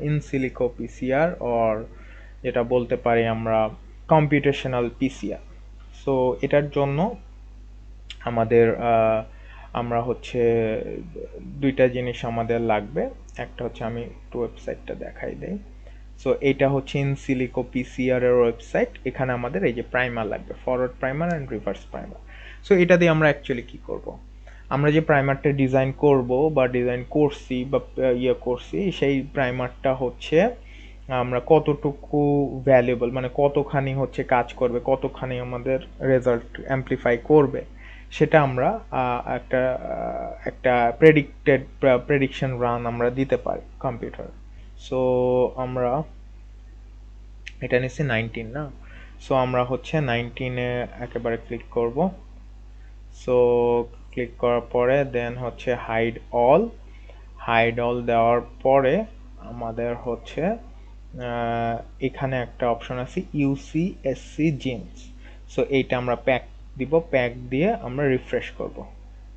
In silico PCR or যেটা বলতে পারি আমরা কম্পিউটেশনাল পিসিআর। সো এটার জন্য আমাদের আমরা হচ্ছে দুইটা জিনিস আমাদের লাগবে। একটা হচ্ছে আমি একটু ওয়েবসাইটটা দেখাই দেই। সো এটা হচ্ছে ইন সিলিকো পিসিআর এর ওয়েবসাইট। এখানে আমাদের এই যে প্রাইমার লাগবে, forward primer and reverse primer. So এটা দিয়ে আমরা অ্যাকচুয়ালি কি করব, আমরা যে প্রাইমারটা ডিজাইন করব বা ডিজাইন করছি বা করছি, সেই প্রাইমারটা হচ্ছে আমরা কতটুকু ভ্যালুয়েবল, মানে কতখানি হচ্ছে কাজ করবে, কতখানি আমাদের রেজাল্ট অ্যাম্পলিফাই করবে, সেটা আমরা একটা একটা প্রেডিকশন রান আমরা দিতে পারি কম্পিউটার। সো আমরা এটা নিচ্ছি 19 না। সো আমরা হচ্ছে 19-এ একেবারে ক্লিক করব। সো ক্লিক করার পরে দেন হচ্ছে হাইড অল দেওয়ার পরে আমাদের হচ্ছে এখানে একটা অপশন আছে ইউসিএসসি জিনস। সো এইটা আমরা প্যাক দিব, প্যাক দিয়ে আমরা রিফ্রেশ করব।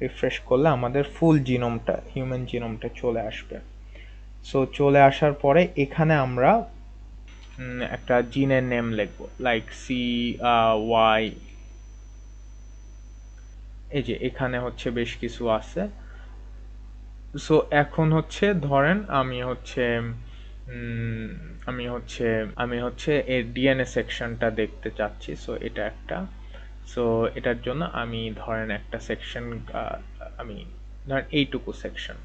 রিফ্রেশ করলে আমাদের ফুল জিনোমটা, হিউম্যান জিনোমটা চলে আসবে। সো চলে আসার পরে এখানে আমরা একটা জিনের নেম লিখবো, লাইক CY। এই যে এখানে হচ্ছে বেশ কিছু আছে। সো এখন হচ্ছে ধরেন আমি হচ্ছে এর ডিএনএ সেকশনটা দেখতে চাচ্ছি। সো এটা একটা, সো এটার জন্য আমি ধরেন একটা সেকশন, আমি ধরেন এইটুকু সেকশন,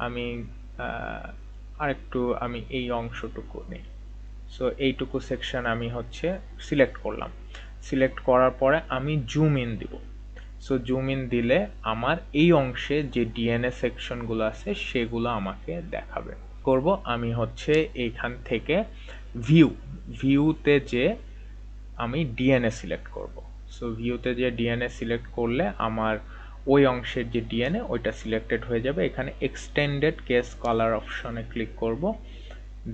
আমি আরেকটু আমি এই অংশটুকু নেই। সো এইটুকু সেকশন আমি হচ্ছে সিলেক্ট করলাম। সিলেক্ট করার পরে আমি জুম ইন দিব। সো জুম ইন দিলে আমার এই অংশে যে ডিএনএ সেকশনগুলো আছে সেগুলো আমাকে দেখাবে। করব আমি হচ্ছে এইখান থেকে ভিউতে যে আমি ডিএনএ সিলেক্ট করব। সো ভিউতে যে ডিএনএ সিলেক্ট করলে আমার ওই অংশের যে ডিএনএ ওইটা সিলেক্টেড হয়ে যাবে। এখানে এক্সটেন্ডেড কেস কালার অপশনে ক্লিক করব।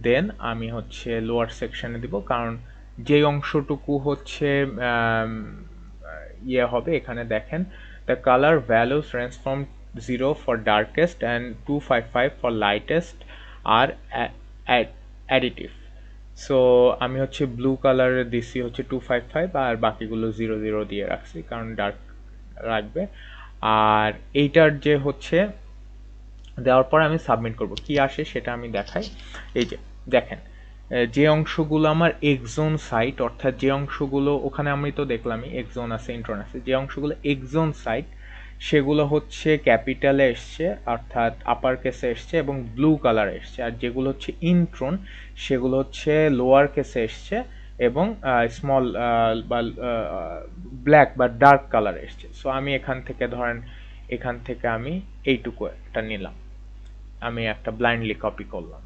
দেন আমি হচ্ছে লোয়ার সেকশনে দিব, কারণ যে অংশটুকু হচ্ছে হবে, এখানে দেখেন the colour values range from 0 for darkest and 255 for lightest আর অ্যাডিটিভ। সো আমি হচ্ছে ব্লু কালারের দিছি হচ্ছে 255 আর বাকিগুলো 00 দিয়ে রাখছি, কারণ ডার্ক রাখবে। আর এইটার যে হচ্ছে দেওয়ার পরে আমি সাবমিট করব, কি আসে সেটা আমি দেখাই। এই যে দেখেন, যে অংশগুলো আমার এক্সোন সাইট, অর্থাৎ যে অংশগুলো ওখানে আমি তো দেখলামই এক্সোন আছে, ইন্ট্রন আছে, যে অংশগুলো এক্সোন সাইট সেগুলো হচ্ছে ক্যাপিটালে এসছে, অর্থাৎ আপার কেসে এসছে এবং ব্লু কালারে এসছে। আর যেগুলো হচ্ছে ইন্ট্রন সেগুলো হচ্ছে লোয়ার কেসে এসছে এবং স্মল বা ব্ল্যাক বা ডার্ক কালারে এসছে। সো আমি এখান থেকে ধরেন এখান থেকে আমি এইটুকু একটা নিলাম, আমি একটা ব্লাইন্ডলি কপি করলাম।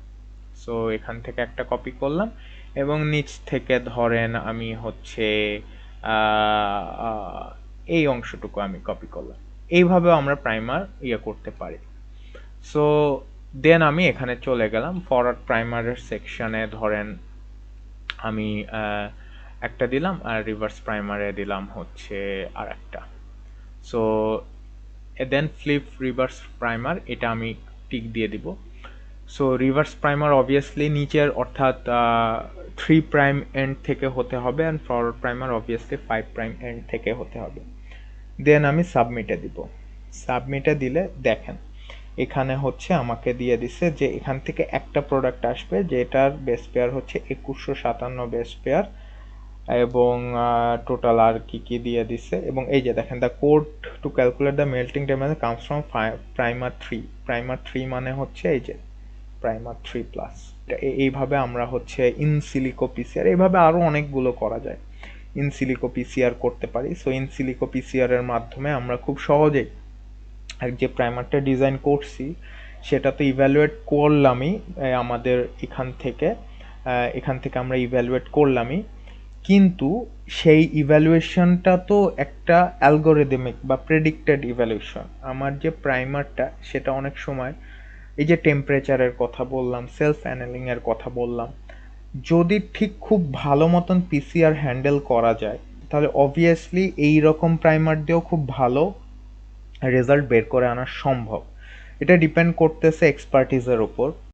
সো এখান থেকে একটা কপি করলাম এবং নিচ থেকে ধরেন আমি হচ্ছে এই অংশটুকু আমি কপি করলাম। এইভাবেও আমরা প্রাইমার করতে পারি। সো দেন আমি এখানে চলে গেলাম ফরওয়ার্ড প্রাইমারের সেকশনে, ধরেন আমি একটা দিলাম আর রিভার্স প্রাইমারে দিলাম হচ্ছে আর একটা। So then flip reverse primer, এটা আমি টিক দিয়ে দিব। সো রিভার্স প্রাইমার অবভিয়াসলি নিচের, অর্থাৎ 3 প্রাইম এন্ড থেকে হতে হবে, and forward primer obviously 5 prime end থেকে হতে হবে। দেন আমি সাবমিটে দিব। সাবমিটে দিলে দেখেন এখানে হচ্ছে আমাকে দিয়ে দিছে যে এখান থেকে একটা প্রোডাক্ট আসবে যেটার বেস পেয়ার হচ্ছে 2157 বেস পেয়ার, এবং টোটাল আর কি কি দিয়ে দিছে। এবং এই যে দেখেন, the code to calculate the melting temperature comes from primer 3 মানে হচ্ছে এই যে প্রাইমার 3 প্লাস। এইভাবে আমরা হচ্ছে ইন সিলিকো পিসিআর, এইভাবে আরও অনেকগুলো করা যায়, ইন সিলিকো পিসিআর করতে পারি। সো ইন সিলিকো পিসিআর এর মাধ্যমে আমরা খুব সহজেই যে প্রাইমারটা ডিজাইন করছি সেটা তো ইভ্যালুয়েট করলামই, আমাদের এখান থেকে আমরা ইভ্যালুয়েট করলামই, কিন্তু সেই ইভ্যালুয়েশনটা তো একটা অ্যালগোরিদমিক বা প্রেডিক্টেড ইভ্যালুয়েশন। আমার যে প্রাইমারটা সেটা অনেক সময় এই যে টেম্পারেচারের কথা বললাম, সেলফ অ্যানেলিং এর কথা বললাম, যদি ঠিক খুব ভালো মতন পিসিআর হ্যান্ডেল করা যায় তাহলে অবভিয়াসলি এই রকম প্রাইমার দিয়েও খুব ভালো রেজাল্ট বের করে আনা সম্ভব। এটা ডিপেন্ড করতেছে এক্সপার্টিসের উপর।